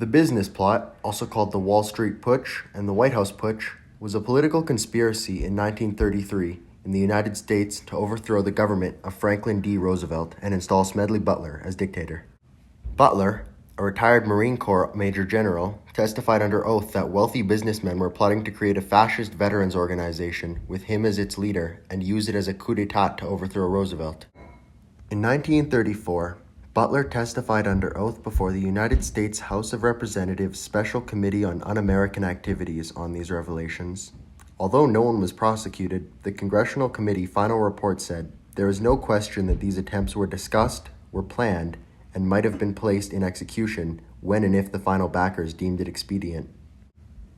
The business plot, also called the Wall Street Putsch and the White House Putsch, was a political conspiracy in 1933 in the United States to overthrow the government of Franklin D. Roosevelt and install Smedley Butler as dictator. Butler, a retired Marine Corps Major General, testified under oath that wealthy businessmen were plotting to create a fascist veterans organization with him as its leader and use it as a coup d'etat to overthrow Roosevelt. In 1934, Butler testified under oath before the United States House of Representatives Special Committee on Un-American Activities on these revelations. Although no one was prosecuted, the Congressional Committee final report said there is no question that these attempts were discussed, were planned, and might have been placed in execution when and if the final backers deemed it expedient.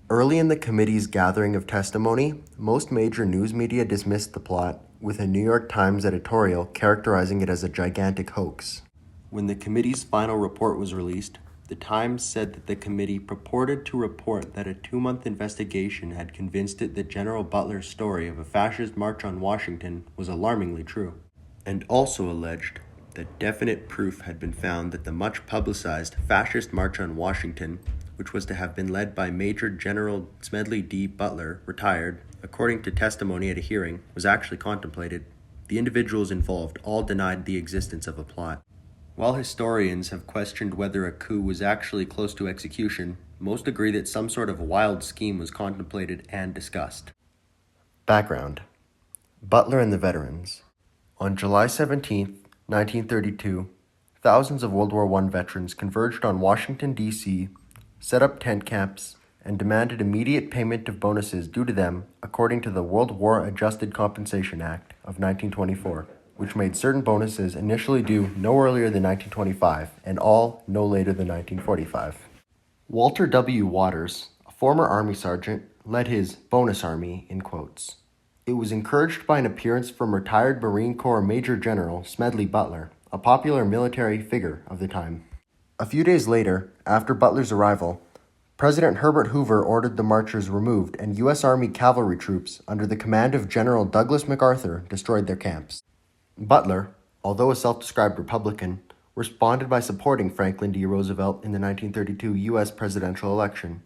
Early in the committee's gathering of testimony, most major news media dismissed the plot, with a New York Times editorial characterizing it as a gigantic hoax. When the committee's final report was released, the Times said that the committee purported to report that a 2-month investigation had convinced it that General Butler's story of a fascist march on Washington was alarmingly true, and also alleged that definite proof had been found that the much-publicized fascist march on Washington, which was to have been led by Major General Smedley D. Butler, retired, according to testimony at a hearing, was actually contemplated. The individuals involved all denied the existence of a plot. While historians have questioned whether a coup was actually close to execution, most agree that some sort of wild scheme was contemplated and discussed. Background: Butler and the veterans. On July 17, 1932, thousands of World War I veterans converged on Washington, D.C., set up tent camps, and demanded immediate payment of bonuses due to them according to the World War Adjusted Compensation Act of 1924. Which made certain bonuses initially due no earlier than 1925, and all no later than 1945. Walter W. Waters, a former Army sergeant, led his bonus army, in quotes. It was encouraged by an appearance from retired Marine Corps Major General Smedley Butler, a popular military figure of the time. A few days later, after Butler's arrival, President Herbert Hoover ordered the marchers removed, and U.S. Army cavalry troops, under the command of General Douglas MacArthur, destroyed their camps. Butler, although a self-described Republican, responded by supporting Franklin D. Roosevelt in the 1932 U.S. presidential election.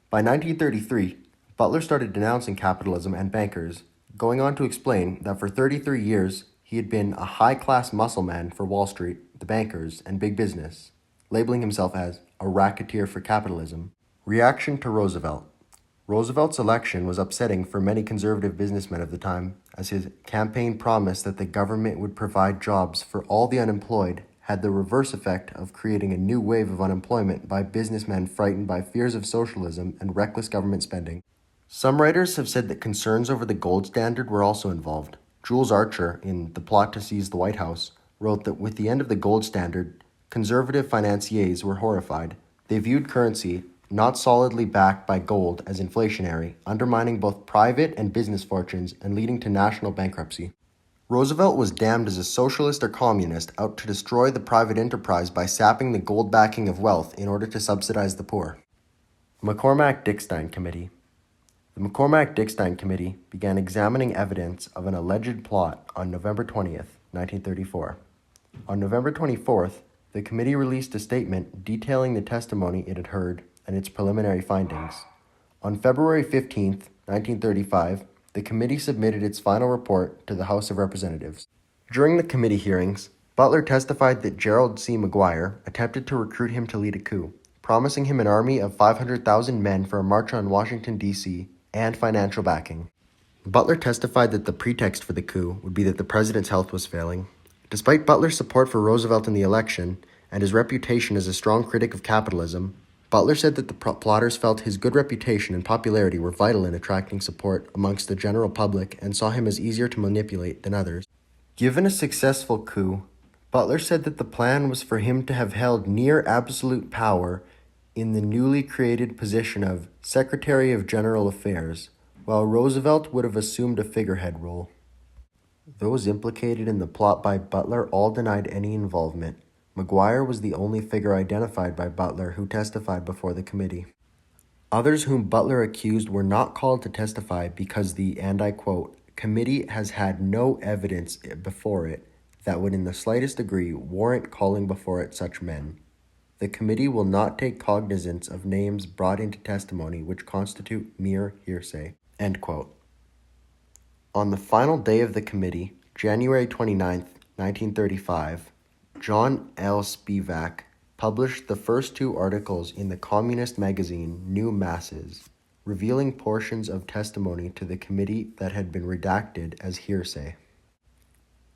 By 1933, Butler started denouncing capitalism and bankers, going on to explain that for 33 years he had been a high-class muscle man for Wall Street, the bankers, and big business, labeling himself as a racketeer for capitalism. Reaction to Roosevelt. Roosevelt's election was upsetting for many conservative businessmen of the time, as his campaign promise that the government would provide jobs for all the unemployed had the reverse effect of creating a new wave of unemployment by businessmen frightened by fears of socialism and reckless government spending. Some writers have said that concerns over the gold standard were also involved. Jules Archer, in The Plot to Seize the White House, wrote that with the end of the gold standard, conservative financiers were horrified. They viewed currency not solidly backed by gold as inflationary, undermining both private and business fortunes and leading to national bankruptcy. Roosevelt was damned as a socialist or communist out to destroy the private enterprise by sapping the gold backing of wealth in order to subsidize the poor. McCormack-Dickstein Committee. The McCormack-Dickstein Committee began examining evidence of an alleged plot on November 20th, 1934. On November 24th, the committee released a statement detailing the testimony it had heard and its preliminary findings. On February 15, 1935, the committee submitted its final report to the House of Representatives. During the committee hearings, Butler testified that Gerald C. McGuire attempted to recruit him to lead a coup, promising him an army of 500,000 men for a march on Washington, D.C., and financial backing. Butler testified that the pretext for the coup would be that the president's health was failing. Despite Butler's support for Roosevelt in the election and his reputation as a strong critic of capitalism, Butler said that the plotters felt his good reputation and popularity were vital in attracting support amongst the general public and saw him as easier to manipulate than others. Given a successful coup, Butler said that the plan was for him to have held near absolute power in the newly created position of Secretary of General Affairs, while Roosevelt would have assumed a figurehead role. Those implicated in the plot by Butler all denied any involvement. McGuire was the only figure identified by Butler who testified before the committee. Others whom Butler accused were not called to testify because the, and I quote, committee has had no evidence before it that would in the slightest degree warrant calling before it such men. The committee will not take cognizance of names brought into testimony which constitute mere hearsay." End quote. On the final day of the committee, January 29, 1935, John L. Spivak published the first two articles in the communist magazine New Masses, revealing portions of testimony to the committee that had been redacted as hearsay.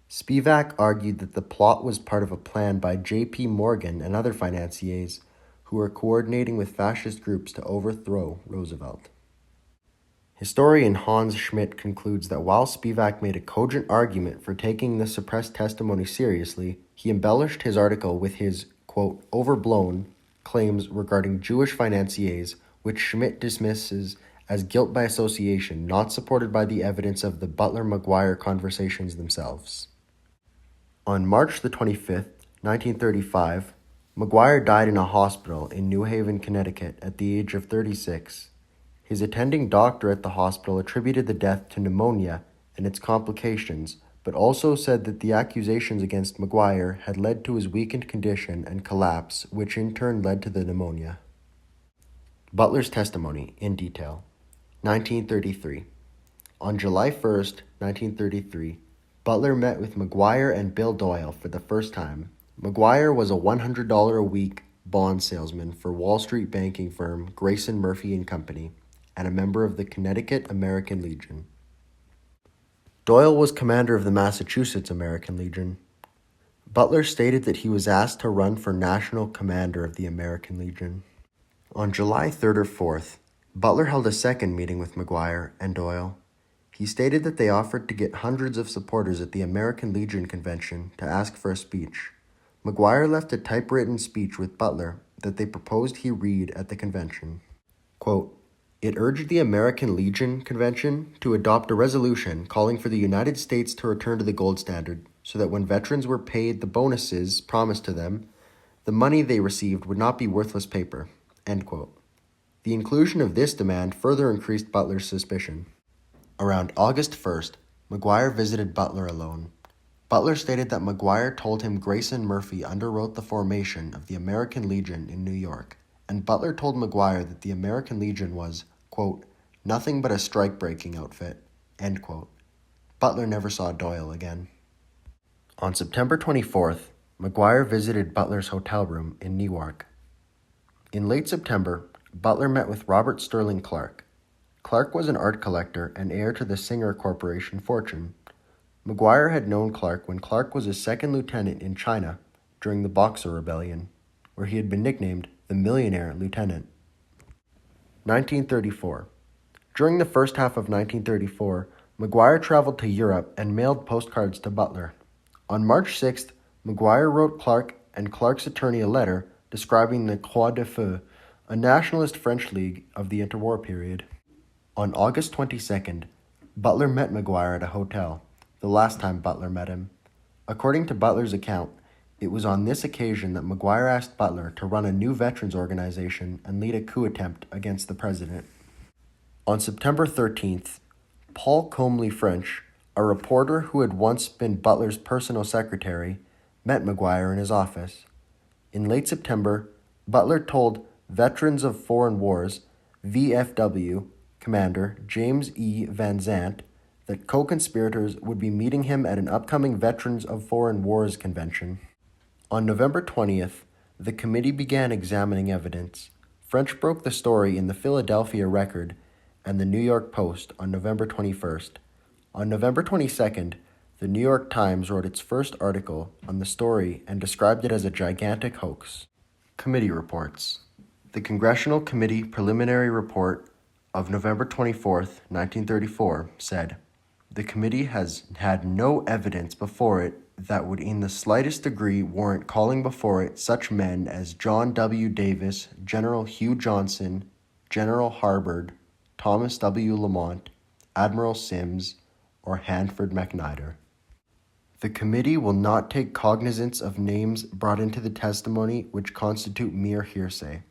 Spivak argued that the plot was part of a plan by J.P. Morgan and other financiers who were coordinating with fascist groups to overthrow Roosevelt. Historian Hans Schmidt concludes that while Spivak made a cogent argument for taking the suppressed testimony seriously, he embellished his article with his, quote, overblown claims regarding Jewish financiers, which Schmidt dismisses as guilt by association, not supported by the evidence of the Butler-McGuire conversations themselves. On March the 25th, 1935, McGuire died in a hospital in New Haven, Connecticut at the age of 36. His attending doctor at the hospital attributed the death to pneumonia and its complications, but also said that the accusations against McGuire had led to his weakened condition and collapse, which in turn led to the pneumonia. Butler's testimony in detail. 1933. On July 1st, 1933, Butler met with McGuire and Bill Doyle for the first time. McGuire was a $100 a week bond salesman for Wall Street banking firm Grayson Murphy and Company, and a member of the Connecticut American Legion. Doyle was commander of the Massachusetts American Legion. Butler stated that he was asked to run for national commander of the American Legion. On July 3rd or 4th, Butler held a second meeting with McGuire and Doyle. He stated that they offered to get hundreds of supporters at the American Legion convention to ask for a speech. McGuire left a typewritten speech with Butler that they proposed he read at the convention. Quote, "It urged the American Legion convention to adopt a resolution calling for the United States to return to the gold standard so that when veterans were paid the bonuses promised to them, the money they received would not be worthless paper." End quote. The inclusion of this demand further increased Butler's suspicion. Around August 1st, McGuire visited Butler alone. Butler stated that McGuire told him Grayson Murphy underwrote the formation of the American Legion in New York, and Butler told McGuire that the American Legion was, quote, "nothing but a strike-breaking outfit," end quote. Butler never saw Doyle again. On September 24th, McGuire visited Butler's hotel room in Newark. In late September, Butler met with Robert Sterling Clark. Clark was an art collector and heir to the Singer Corporation fortune. McGuire had known Clark when Clark was a second lieutenant in China during the Boxer Rebellion, where he had been nicknamed the Millionaire Lieutenant. 1934. During the first half of 1934, McGuire traveled to Europe and mailed postcards to Butler. On March 6th, McGuire wrote Clark and Clark's attorney a letter describing the Croix de Feu, a nationalist French league of the interwar period. On August 22nd, Butler met McGuire at a hotel, the last time Butler met him. According to Butler's account, it was on this occasion that McGuire asked Butler to run a new veterans organization and lead a coup attempt against the president. On September 13th, Paul Comely French, a reporter who had once been Butler's personal secretary, met McGuire in his office. In late September, Butler told Veterans of Foreign Wars, VFW, Commander James E. Van Zandt, that co-conspirators would be meeting him at an upcoming Veterans of Foreign Wars convention. On November 20th, the committee began examining evidence. French broke the story in the Philadelphia Record and the New York Post on November 21st. On November 22nd, the New York Times wrote its first article on the story and described it as a gigantic hoax. Committee reports. The Congressional Committee Preliminary Report of November 24th, 1934, said, "The committee has had no evidence before it that would in the slightest degree warrant calling before it such men as John W. Davis, General Hugh Johnson, General Harbord, Thomas W. Lamont, Admiral Sims, or Hanford McNider. The committee will not take cognizance of names brought into the testimony which constitute mere hearsay.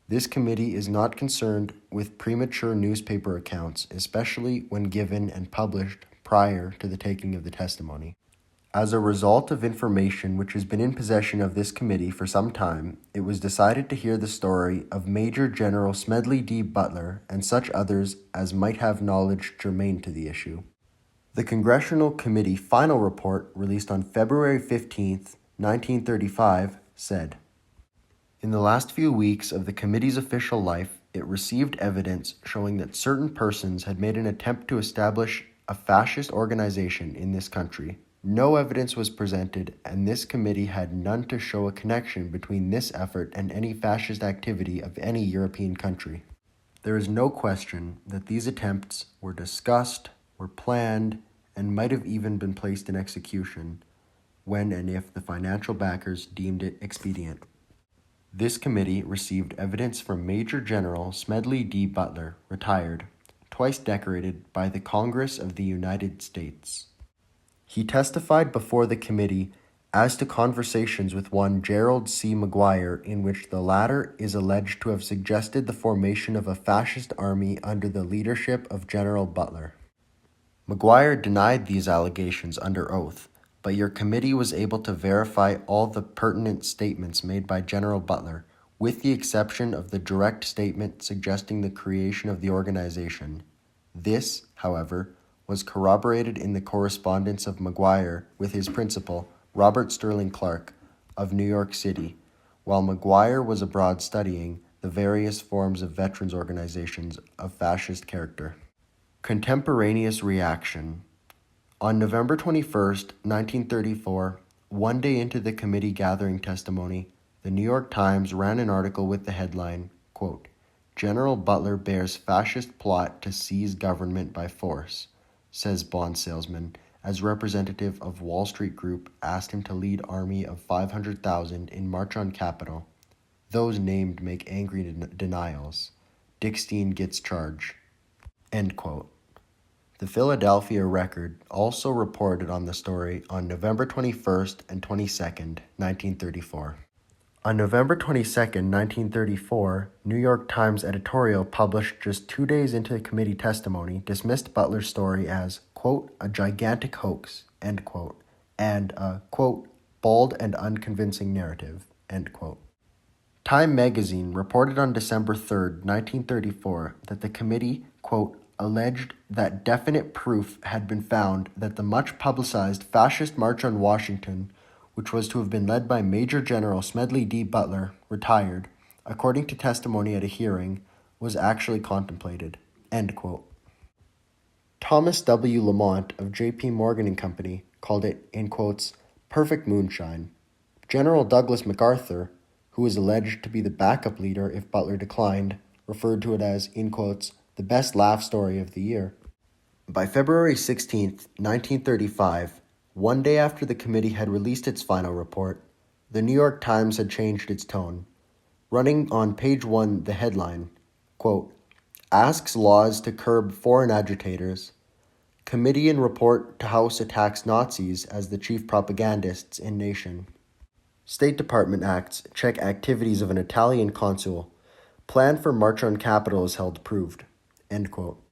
This committee is not concerned with premature newspaper accounts, especially when given and published prior to the taking of the testimony. As a result of information which has been in possession of this committee for some time, it was decided to hear the story of Major General Smedley D. Butler and such others as might have knowledge germane to the issue. The Congressional Committee final report, released on February 15th, 1935, said, "In the last few weeks of the committee's official life, it received evidence showing that certain persons had made an attempt to establish a fascist organization in this country. No evidence was presented, and this committee had none to show a connection between this effort and any fascist activity of any European country. There is no question that these attempts were discussed, were planned, and might have even been placed in execution, when and if the financial backers deemed it expedient. This committee received evidence from Major General Smedley D. Butler, retired, twice decorated by the Congress of the United States. He testified before the committee as to conversations with one Gerald C. McGuire, in which the latter is alleged to have suggested the formation of a fascist army under the leadership of General Butler. McGuire denied these allegations under oath, but your committee was able to verify all the pertinent statements made by General Butler, with the exception of the direct statement suggesting the creation of the organization. This, however, was corroborated in the correspondence of McGuire with his principal, Robert Sterling Clark, of New York City, while McGuire was abroad studying the various forms of veterans organizations of fascist character." Contemporaneous reaction. On November 21st, 1934, one day into the committee gathering testimony, the New York Times ran an article with the headline, quote, "General Butler bears fascist plot to seize government by force," says bond salesman, as representative of Wall Street Group asked him to lead army of 500,000 in march on Capitol. Those named make angry denials. Dick Steen gets charge. End quote. The Philadelphia Record also reported on the story on November 21st and 22nd, 1934. On November 22nd, 1934, New York Times editorial published just 2 days into the committee testimony dismissed Butler's story as, quote, "a gigantic hoax," end quote, and a, quote, "bald and unconvincing narrative," end quote. Time magazine reported on December 3rd, 1934, that the committee, quote, "alleged that definite proof had been found that the much-publicized fascist March on Washington, which was to have been led by Major General Smedley D. Butler, retired, according to testimony at a hearing, was actually contemplated," end quote. Thomas W. Lamont of J.P. Morgan and Company called it, in quotes, "perfect moonshine." General Douglas MacArthur, who was alleged to be the backup leader if Butler declined, referred to it as, in quotes, "the best laugh story of the year." By February 16th, 1935, one day after the committee had released its final report, the New York Times had changed its tone, running on page 1 the headline, quote, "Asks laws to curb foreign agitators. Committee in report to House attacks Nazis as the chief propagandists in nation. State Department acts check activities of an Italian consul. Plan for March on Capitol is held proved," end quote.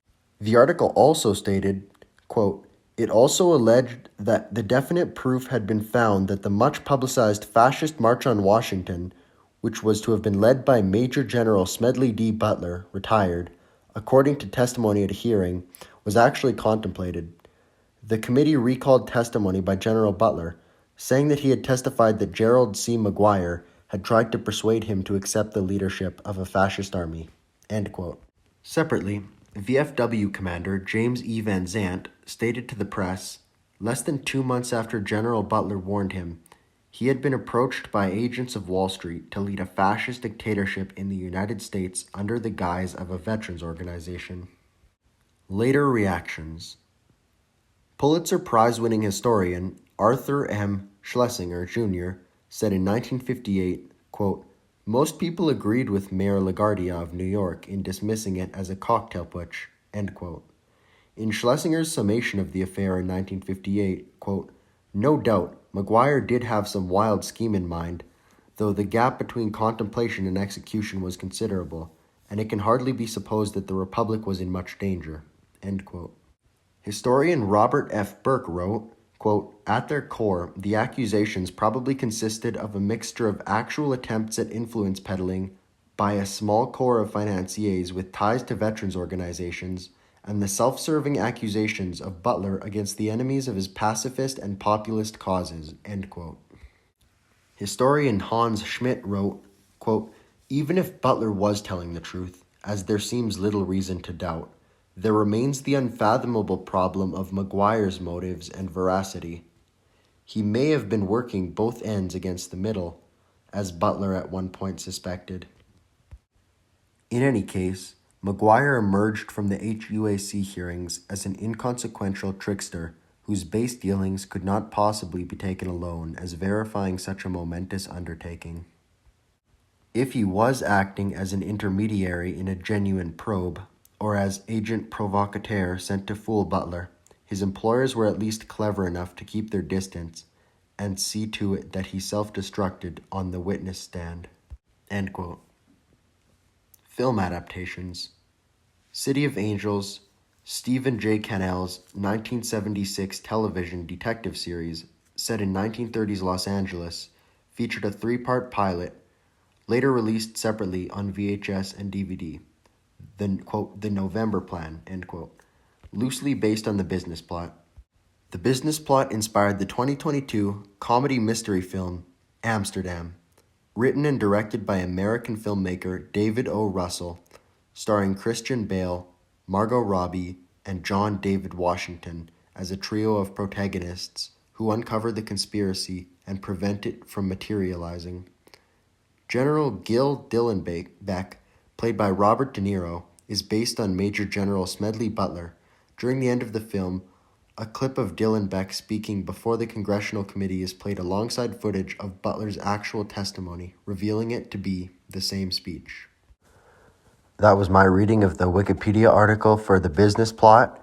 The article also stated, quote, "It also alleged that the definite proof had been found that the much-publicized fascist March on Washington, which was to have been led by Major General Smedley D. Butler, retired, according to testimony at a hearing, was actually contemplated. The committee recalled testimony by General Butler, saying that he had testified that Gerald C. McGuire had tried to persuade him to accept the leadership of a fascist army," end quote. Separately, VFW Commander James E. Van Zandt stated to the press, less than 2 months after General Butler warned him, he had been approached by agents of Wall Street to lead a fascist dictatorship in the United States under the guise of a veterans organization. Later reactions. Pulitzer Prize-winning historian Arthur M. Schlesinger, Jr. said in 1958, quote, "Most people agreed with Mayor LaGuardia of New York in dismissing it as a cocktail putsch," end quote. In Schlesinger's summation of the affair in 1958, quote, "No doubt, McGuire did have some wild scheme in mind, though the gap between contemplation and execution was considerable, and it can hardly be supposed that the Republic was in much danger," end quote. Historian Robert F. Burke wrote, Quote, at their core, the accusations probably consisted of a mixture of actual attempts at influence peddling by a small core of financiers with ties to veterans organizations, and the self-serving accusations of Butler against the enemies of his pacifist and populist causes, end quote. Historian Hans Schmidt wrote, quote, even if Butler was telling the truth, as there seems little reason to doubt, there remains the unfathomable problem of Maguire's motives and veracity. He may have been working both ends against the middle, as Butler at one point suspected. In any case, Maguire emerged from the HUAC hearings as an inconsequential trickster whose base dealings could not possibly be taken alone as verifying such a momentous undertaking. If he was acting as an intermediary in a genuine probe, or as agent provocateur sent to fool Butler, his employers were at least clever enough to keep their distance and see to it that he self-destructed on the witness stand. End quote. Film adaptations. City of Angels, Stephen J. Cannell's 1976 television detective series set in 1930s Los Angeles, featured a 3-part pilot, later released separately on VHS and DVD. The November Plan, end quote, loosely based on the business plot. The business plot inspired the 2022 comedy mystery film Amsterdam, written and directed by American filmmaker David O. Russell, starring Christian Bale, Margot Robbie, and John David Washington as a trio of protagonists who uncover the conspiracy and prevent it from materializing. General Gil Dillenbeck, played by Robert De Niro, is based on Major General Smedley Butler. During the end of the film, a clip of Dillenbeck speaking before the Congressional Committee is played alongside footage of Butler's actual testimony, revealing it to be the same speech. That was my reading of the Wikipedia article for the business plot.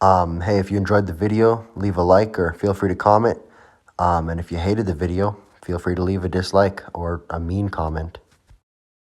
Hey, if you enjoyed the video, leave a like or feel free to comment. And if you hated the video, feel free to leave a dislike or a mean comment.